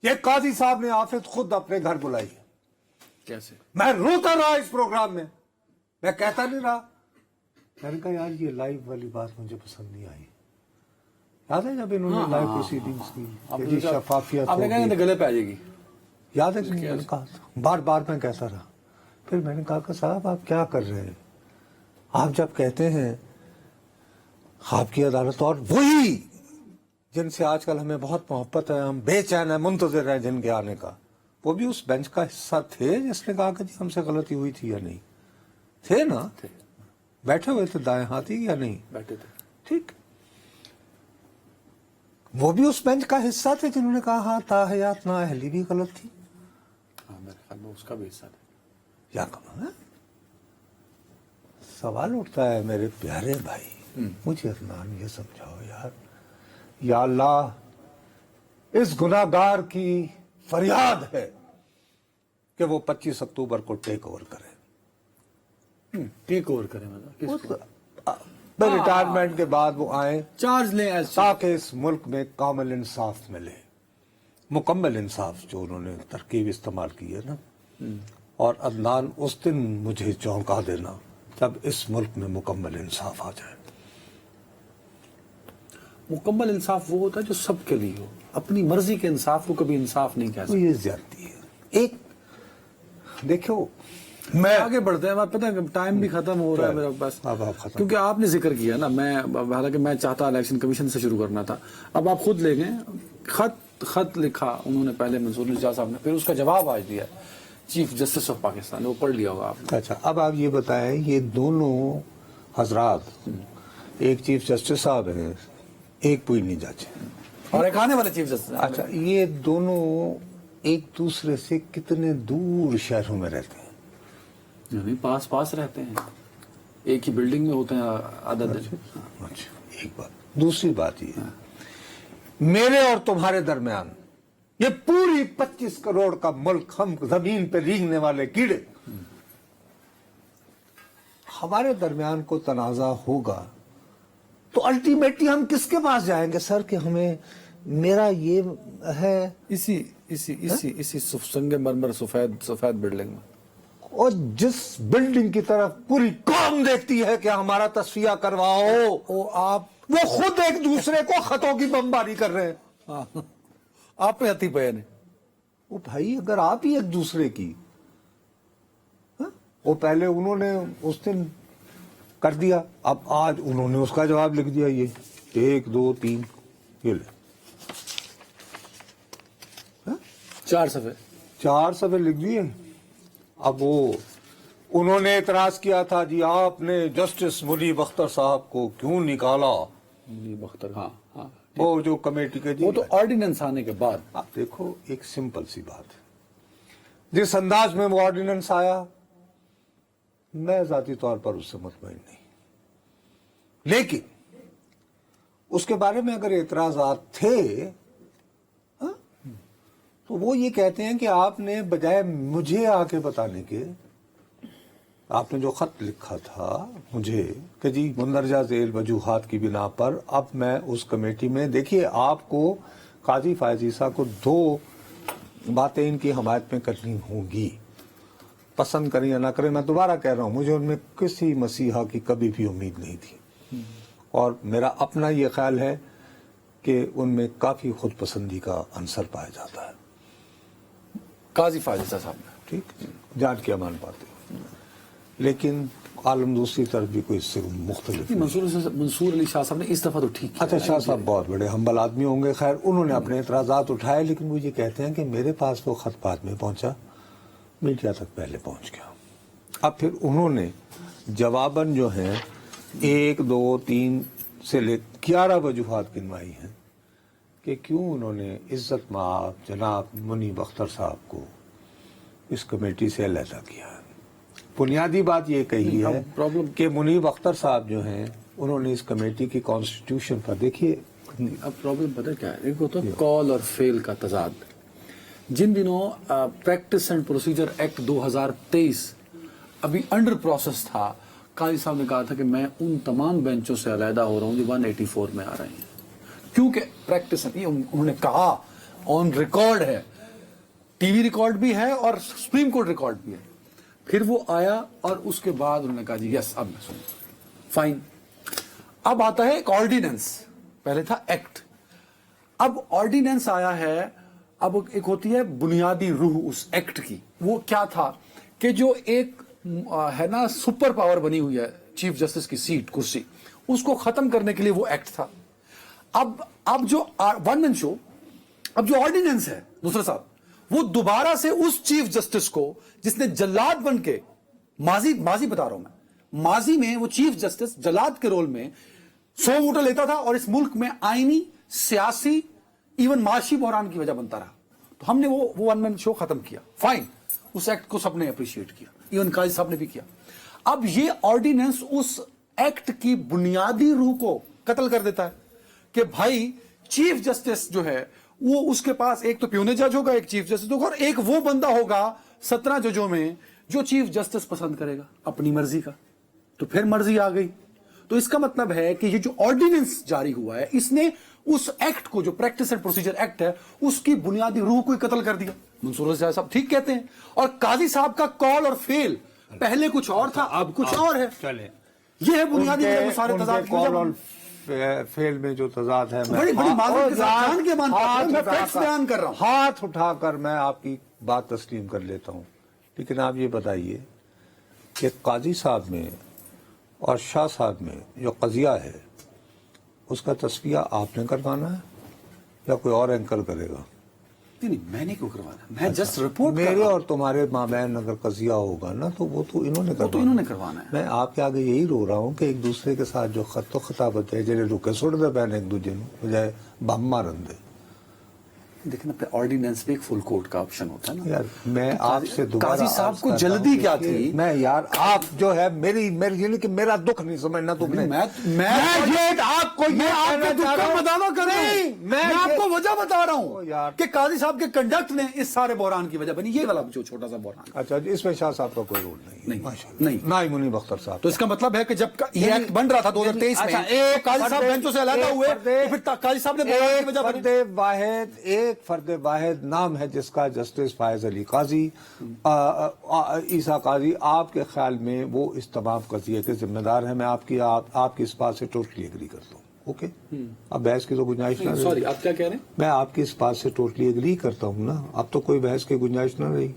یہ قاضی صاحب نے آفت خود اپنے گھر بلائی ہے. کیسے؟ میں روتا رہا اس پروگرام میں کہتا نہیں رہا. میں نے کہا یار یہ لائیو والی بات مجھے پسند نہیں آئی. یاد ہے جب انہوں نے لائیو پروسیڈنگز کی شفافیت آپ نے کہا گلے پہ آ جائے گی. یاد ہے کہ میں نے کہا بار بار میں کہتا رہا. پھر میں نے کہا کہ صاحب آپ کیا کر رہے ہیں؟ آپ جب کہتے ہیں آپ کی عدالت اور وہی جن سے آج کل ہمیں بہت محبت ہے، ہم بے چین ہیں، منتظر ہیں جن کے آنے کا، وہ بھی اس بینچ کا حصہ تھے جس نے کہا کہ جی ہم سے غلطی ہوئی تھی یا نہیں؟ تھے نا؟ بیٹھے ہوئے تھے دائیں ہاتھی یا نہیں؟ بیٹھے تھے. ٹھیک. وہ بھی اس بینچ کا حصہ تھے جنہوں نے کہا ہاں تاحیات نااہلی بھی غلط تھی. ہاں میرے خیال میں اس کا بھی حصہ تھا. کیا کہوں؟ سوال اٹھتا ہے میرے پیارے بھائی، مجھے عدنان یہ سمجھاؤ یار، یا اللہ اس گناہ گار کی فریاد ہے کہ وہ 25 اکتوبر کو ٹیک اوور کرے. ٹیک اوور کرے مطلب ریٹائرمنٹ کے بعد وہ آئیں چارج لیں تاکہ اس ملک میں کامل انصاف ملے، مکمل انصاف جو انہوں نے ترکیب استعمال کی ہے نا. اور عدنان اس دن مجھے چونکا دینا جب اس ملک میں مکمل انصاف آ جائے. مکمل انصاف وہ ہوتا ہے جو سب کے لیے ہو. اپنی مرضی کے انصاف کو کبھی انصاف نہیں کہہ تو سکتے. یہ زیادتی ہے. ایک دیکھو میں آگے بڑھتے ہیں. پتہ ہے ٹائم بھی ختم ہو رہا ہے میرے پاس، اب آپ ختم کیونکہ آپ نے ذکر کیا نا. میں حالانکہ میں چاہتا الیکشن کمیشن سے شروع کرنا تھا. اب آپ خود لے گئے. خط لکھا انہوں نے پہلے منصور علی شاہ صاحب نے، پھر اس کا جواب آج دیا چیف جسٹس آف پاکستان. وہ پڑھ لیا ہوگا آپ نے. اچھا اب آپ یہ بتائیں، یہ دونوں حضرات ایک چیف جسٹس صاحب ہیں، ایک پوئنی جج ہے، اور ایک آنے والے چیف جسٹس. اچھا یہ دونوں ایک دوسرے سے کتنے دور شہروں میں رہتے ہیں؟ یعنی پاس پاس رہتے ہیں، ایک ہی بلڈنگ میں ہوتے ہیں عدد. اچھا ایک بات. دوسری بات یہ میرے اور تمہارے درمیان یہ پوری 25 کروڑ کا ملک، ہم زمین پہ رینگنے والے کیڑے، ہمارے درمیان کو تنازع ہوگا تو الٹیمیٹلی ہم کس کے پاس جائیں گے سر کہ ہمیں میرا یہ ہے؟ اسی سنگ مرمر سفید بلڈنگ میں. اور جس بلڈنگ کی طرف پوری قوم دیکھتی ہے کہ ہمارا تصفیہ کرواؤ، وہ خود ایک دوسرے کو خطوں کی بمباری کر رہے ہیں. آپ پہ ہتھی پے نے. وہ بھائی اگر آپ ہی ایک دوسرے کی، وہ پہلے انہوں نے اس دن کر دیا، اب آج انہوں نے اس کا جواب لکھ دیا. یہ 1 2 3 یہ لے 4 صفحے لکھ دیے. اب وہ انہوں نے اعتراض کیا تھا جی آپ نے جسٹس منیب اختر صاحب کو کیوں نکالا؟ منیب اختر، ہاں وہ جو کمیٹی کے وہ تو آرڈیننس آنے کے بعد. آپ دیکھو ایک سمپل سی بات ہے، جس انداز میں وہ آرڈیننس آیا میں ذاتی طور پر اس سے مطمئن نہیں، لیکن اس کے بارے میں اگر اعتراضات تھے تو وہ یہ کہتے ہیں کہ آپ نے بجائے مجھے آ کے بتانے کے، آپ نے جو خط لکھا تھا مجھے کہ جی مندرجہ ذیل وجوہات کی بنا پر اب میں اس کمیٹی میں، دیکھیے آپ کو قاضی فائز عیسیٰ کو 2 باتیں ان کی حمایت میں کرنی ہوں گی، پسند کریں یا نہ کریں. میں دوبارہ کہہ رہا ہوں مجھے ان میں کسی مسیحا کی کبھی بھی امید نہیں تھی، اور میرا اپنا یہ خیال ہے کہ ان میں کافی خود پسندی کا عنصر پایا جاتا ہے. قاضی فائز عیسیٰ صاحب نے، ٹھیک، جان کی امان باتیں، لیکن عالم دوسری طرف بھی کوئی اس سے مختلف نہیں. منصور علی شاہ صاحب نے اس دفعہ تو ٹھیک کیا. اچھا شاہ صاحب بہت بڑے ہمبل آدمی ہوں گے، خیر انہوں نے اپنے اعتراضات اٹھائے، لیکن وہ یہ کہتے ہیں کہ میرے پاس تو خط بعد میں پہنچا، میڈیا تک پہلے پہنچ گیا. اب پھر انہوں نے جواباً جو ہیں 1 2 3 سے لے 11 وجوہات گنوائی ہیں کہ کیوں انہوں نے عزت مآب جناب منیب اختر صاحب کو اس کمیٹی سے علیحدہ کیا ہے. بنیادی بات یہ کہی ہے کہ منیب اختر صاحب جو ہیں انہوں نے اس کمیٹی کی کانسٹیٹیوشن پر، دیکھیے اب پرابلم پتہ کیا ہے، ایک ہوتا ہے کال اور فیل کا تضاد. جن دنوں پریکٹس اینڈ پروسیجر ایکٹ 2023 ابھی انڈر پروسیس تھا، قاضی صاحب نے کہا تھا کہ میں ان تمام بینچوں سے علیحدہ ہو رہا ہوں جو 184 میں آ رہے ہیں، کیونکہ پریکٹس انہوں نے کہا آن ریکارڈ ہے ٹی وی ریکارڈ بھی ہے اور سپریم کورٹ ریکارڈ بھی ہے. پھر وہ آیا اور اس کے بعد انہوں نے کہا جی یس اب میں سنوں فائن. اب آتا ہے ایک آرڈیننس, پہلے تھا ایکٹ, اب آرڈیننس آیا ہے. اب ایک ہوتی ہے بنیادی روح اس ایکٹ کی, وہ کیا تھا کہ جو ایک ہے نا سپر پاور بنی ہوئی ہے چیف جسٹس کی سیٹ کرسی, اس کو ختم کرنے کے لیے وہ ایکٹ تھا. اب جو ون مین شو, اب جو آرڈیننس ہے نصرت صاحب, وہ دوبارہ سے اس چیف جسٹس کو جس نے جلاد بن کے ماضی بتا رہا ہوں میں, ماضی میں وہ چیف جسٹس جلاد کے رول میں 100 ووٹر لیتا تھا اور اس ملک میں آئینی, سیاسی, ایون معاشی بحران کی وجہ بنتا رہا. تو ہم نے وہ ون مین شو ختم کیا, فائن, اس ایکٹ کو سب نے اپریشیٹ کیا, ایون قاضی صاحب نے بھی کیا. اب یہ آرڈیننس اس ایکٹ کی بنیادی روح کو قتل کر دیتا ہے کہ بھائی چیف جسٹس جو ہے وہ اس کے پاس ایک تو پیونے جج ہوگا, ایک چیف جسٹس ہوگا, اور ایک وہ بندہ ہوگا 17 ججوں میں جو چیف جسٹس پسند کرے گا اپنی مرضی کا. تو پھر مرضی آ گئی. تو اس کا مطلب ہے کہ یہ جو آرڈیننس جاری ہوا ہے اس نے اس ایکٹ کو, جو پریکٹس اینڈ پروسیجر ایکٹ ہے, اس کی بنیادی روح کو ہی قتل کر دیا. منصور صاحب ٹھیک کہتے ہیں. اور قاضی صاحب کا کال اور فیل پہلے کچھ اور تھا, اب کچھ اور ہے. چلے یہ ہے بنیادی وجہ, سارے تضاد کی کال وجہ. اور فیل میں جو تضاد ہے, بڑی معذرت کے ساتھ جان کے میں فیکٹس بیان کر رہا ہوں. ہاتھ اٹھا کر میں آپ کی بات تسلیم کر لیتا ہوں, لیکن آپ یہ بتائیے کہ قاضی صاحب میں اور شاہ صاحب میں جو قضیہ ہے اس کا تصفیہ آپ نے کروانا ہے یا کوئی اور اینکر کرے گا؟ نہیں, میں نے کیوں کروانا, میں جسٹ رپورٹ میرے اور تمہارے مابین اگر قضیہ ہوگا نا تو وہ تو انہوں نے کروانا ہے. میں آپ کے آگے یہی رو رہا ہوں کہ ایک دوسرے کے ساتھ جو خط و خطابت ہے جنہیں رکے سٹ دے پہنے ایک دوسرے کو بجائے بم مارن دے. دیکھیں نا, آرڈیننس بھی ایک فل کورٹ کا آپشن ہوتا ہے نا. یار میں آپ سے دوبارہ قاضی صاحب کو جلدی کیا تھی؟ میں یار آپ جو ہے میری یعنی کہ میرا دکھ نہیں سمجھنا تم نے. میں آپ کو دکھ کا مداوا کر رہا ہوں, میں آپ کو وجہ بتا رہا ہوں کہ قاضی صاحب کے کنڈکٹ نے اس سارے بحران کی وجہ بنی, یہ والا جو چھوٹا سا بحران. اچھا, اس میں شاہ صاحب کا کوئی رول نہیں, نہیں, نہ ہی منیب اختر صاحب. تو اس کا مطلب ہے کہ جب یہ ایکٹ بن رہا تھا 2023 میں, قاضی صاحب بینچوں سے علیحدہ ہوئے, پھر قاضی صاحب نے بحران کی وجہ بنی. ایک فرد واحد نام ہے جس کا جسٹس فائز علی قاضی, عیسیٰ قاضی. آپ کے خیال میں وہ اس تمام قضیے کے ذمہ دار ہیں؟ میں آپ کی اس بات سے ٹوٹلی ایگری کرتا ہوں. اوکے, اب بحث کی تو گنجائش نہ رہی. سوری, آپ کیا کہہ رہے ہیں؟ میں آپ کی اس بات سے ٹوٹلی ایگری کرتا ہوں نا, اب تو کوئی بحث کی گنجائش نہ رہی.